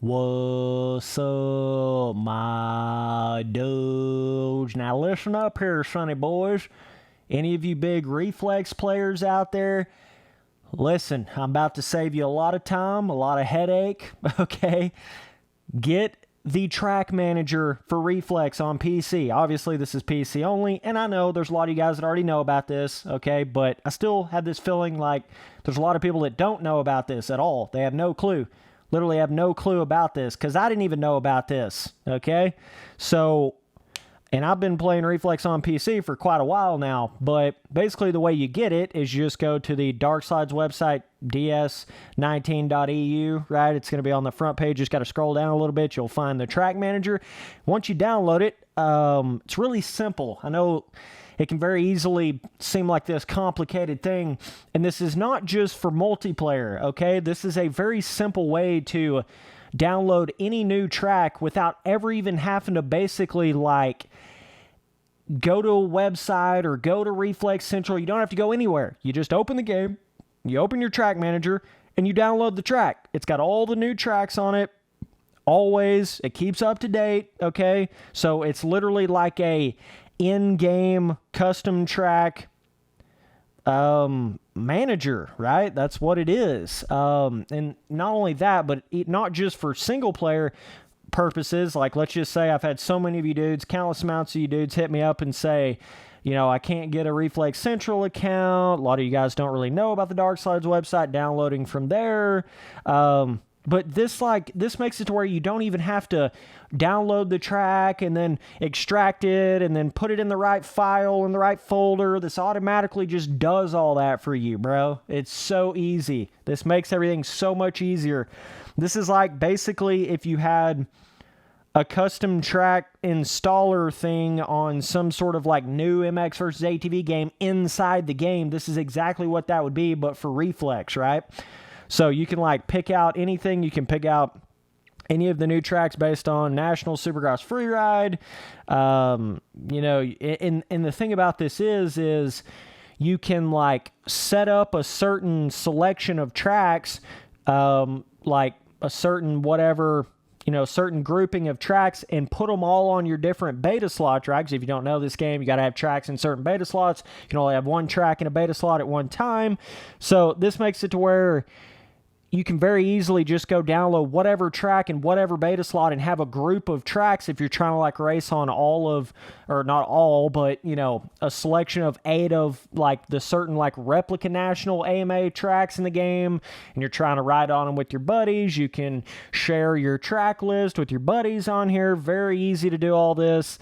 What's up, my dudes? Now listen up here, sonny boys. Any of you big reflex players out there, listen, I'm about to save you a lot of time, a lot of headache, okay? Get the track manager for Reflex on PC. Obviously, this is PC only, and I know there's a lot of you guys that already know about this, okay? But I still have this feeling like there's a lot of people that don't know about this at all. They have no clue. Literally have no clue about this, because I didn't even know about this, okay? So, and I've been playing Reflex on PC for quite a while now, but basically the way you get it is you just go to the Dark Slides website, ds19.eu, right? It's going to be on the front page. Just got to scroll down a little bit. You'll find the track manager. Once you download it, it's really simple. I know it can very easily seem like this complicated thing, and this is not just for multiplayer, okay? This is a very simple way to download any new track without ever even having to basically like go to a website or go to Reflex Central. You don't have to go anywhere. You just open the game, you open your track manager, and you download the track. It's got all the new tracks on it. Always. It keeps up to date, okay? So it's literally like a in-game custom track manager, right? That's what it is. And not only that, but not just for single player purposes. Like, let's just say I've had so many of you dudes, countless amounts of you dudes hit me up and say, you know, I can't get a Reflex Central account. A lot of you guys don't really know about the Dark Slides website, downloading from there. But this makes it to where you don't even have to download the track and then extract it and then put it in the right file in the right folder. This automatically just does all that for you, bro. It's so easy. This makes everything so much easier. This is like basically if you had a custom track installer thing on some sort of like new MX versus ATV game inside the game. This is exactly what that would be, but for Reflex, right? So you can like pick out anything. You can pick out any of the new tracks based on National Supercross Freeride. You know, and the thing about this is you can like set up a certain selection of tracks, like a certain whatever, you know, certain grouping of tracks and put them all on your different beta slot tracks. If you don't know this game, you got to have tracks in certain beta slots. You can only have one track in a beta slot at one time. So this makes it to where you can very easily just go download whatever track in whatever beta slot and have a group of tracks if you're trying to like race on all of, or not all, but, you know, a selection of 8 of like the certain like replica national AMA tracks in the game, and you're trying to ride on them with your buddies. You can share your track list with your buddies on here. Very easy to do all this.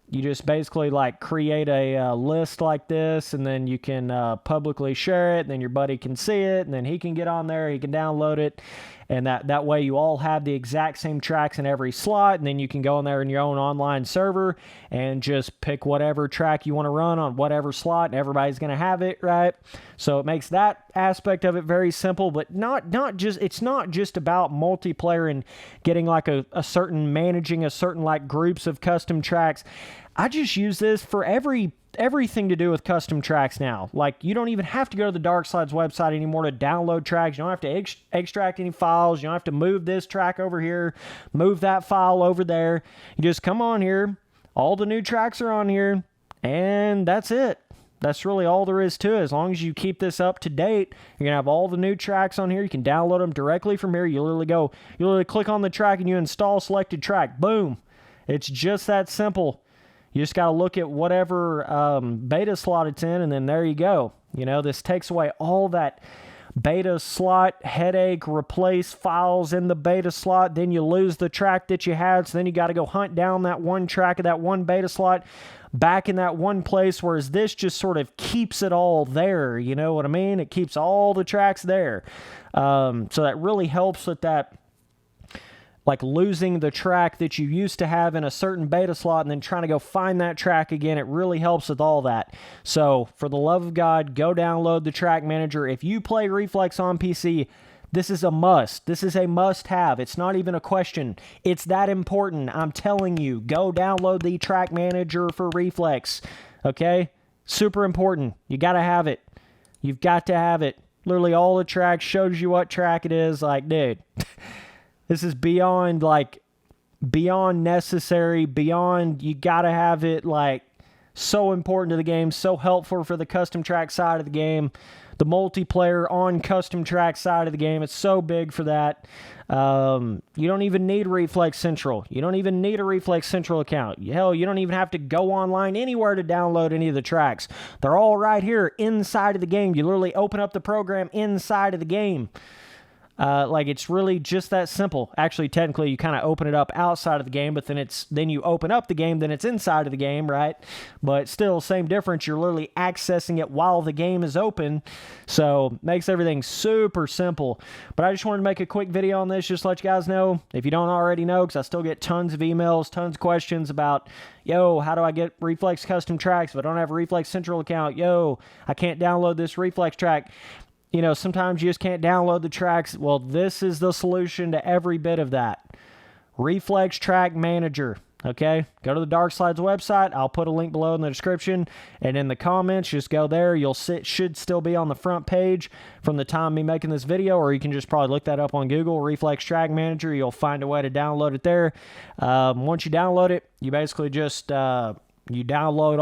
You just basically like create a list like this, and then you can publicly share it, and then your buddy can see it, and then he can get on there, he can download it, and that way you all have the exact same tracks in every slot, and then you can go in there in your own online server and just pick whatever track you want to run on whatever slot, and everybody's going to have it, right? So it makes that aspect of it very simple, but it's not just about multiplayer and getting like managing a certain like groups of custom tracks. I just use this for everything to do with custom tracks now. Like, you don't even have to go to the Dark Slides website anymore to download tracks. You don't have to extract any files. You don't have to move this track over here, move that file over there. You just come on here. All the new tracks are on here, and that's it. That's really all there is to it. As long as you keep this up to date, you're going to have all the new tracks on here. You can download them directly from here. You literally click on the track and you install selected track. Boom. It's just that simple. You just got to look at whatever beta slot it's in, and then there you go. You know, this takes away all that beta slot headache, replace files in the beta slot, then you lose the track that you had, so then you got to go hunt down that one track of that one beta slot back in that one place, whereas this just sort of keeps it all there. You know what I mean? It keeps all the tracks there. So that really helps with that, like losing the track that you used to have in a certain beta slot and then trying to go find that track again. It really helps with all that. So for the love of God, go download the track manager. If you play Reflex on PC, this is a must. This is a must-have. It's not even a question. It's that important. I'm telling you, go download the track manager for Reflex. Okay? Super important. You got to have it. You've got to have it. Literally all the tracks, shows you what track it is. Like, dude, This is beyond, like, beyond necessary, beyond, you got to have it, like, so important to the game, so helpful for the custom track side of the game, the multiplayer on custom track side of the game. It's so big for that. You don't even need Reflex Central. You don't even need a Reflex Central account. Hell, you don't even have to go online anywhere to download any of the tracks. They're all right here inside of the game. You literally open up the program inside of the game. Like, it's really just that simple. Actually, technically, you kind of open it up outside of the game, but then you open up the game, then it's inside of the game, right? But still, same difference. You're literally accessing it while the game is open, so makes everything super simple. But I just wanted to make a quick video on this, just to let you guys know, if you don't already know, because I still get tons of emails, tons of questions about, yo, how do I get Reflex custom tracks if I don't have a Reflex Central account? Yo, I can't download this Reflex track. You know, sometimes you just can't download the tracks. Well, this is the solution to every bit of that. Reflex Track Manager, okay? Go to the Dark Slides website. I'll put a link below in the description. And in the comments, just go there. Should still be on the front page from the time of me making this video, or you can just probably look that up on Google, Reflex Track Manager. You'll find a way to download it there. Once you download it, you basically just... you download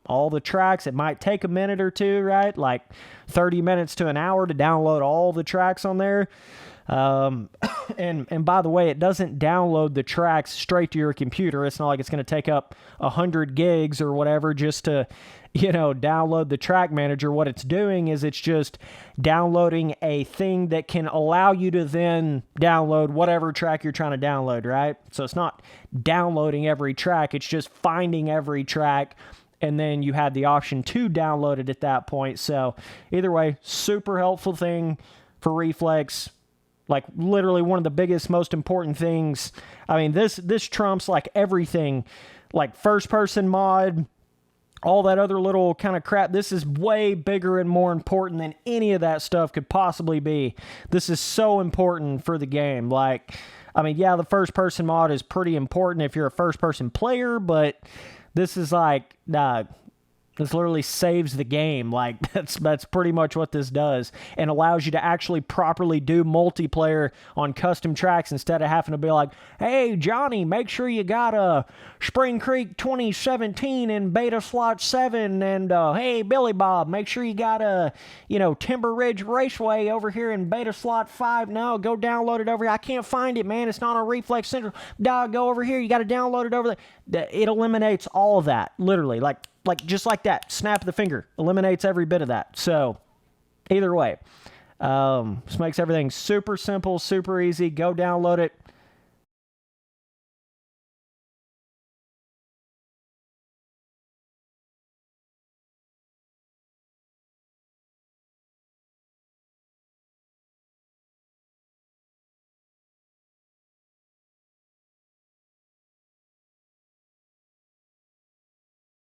all the tracks. It might take a minute or two, right? Like 30 minutes to an hour to download all the tracks on there. And by the way, it doesn't download the tracks straight to your computer. It's not like it's going to take up 100 gigs or whatever just to, you know, download the track manager. What it's doing is it's just downloading a thing that can allow you to then download whatever track you're trying to download, right? So it's not downloading every track. It's just finding every track, and then you have the option to download it at that point. So either way, super helpful thing for Reflex. Like, literally one of the biggest, most important things. I mean, this trumps, like, everything. Like, first-person mod, all that other little kind of crap. This is way bigger and more important than any of that stuff could possibly be. This is so important for the game. Like, I mean, yeah, the first-person mod is pretty important if you're a first-person player, but this is like... this literally saves the game. Like, that's pretty much what this does, and allows you to actually properly do multiplayer on custom tracks instead of having to be like, hey, Johnny, make sure you got a Spring Creek 2017 in beta slot 7, and hey, Billy Bob, make sure you got a, you know, Timber Ridge Raceway over here in beta slot 5. No, go download it over here. I can't find it, man. It's not on Reflex Central. Dog, go over here. You got to download it over there. It eliminates all of that, literally. Like just like that, snap of the finger, eliminates every bit of that. So either way, this makes everything super simple, super easy. Go download it.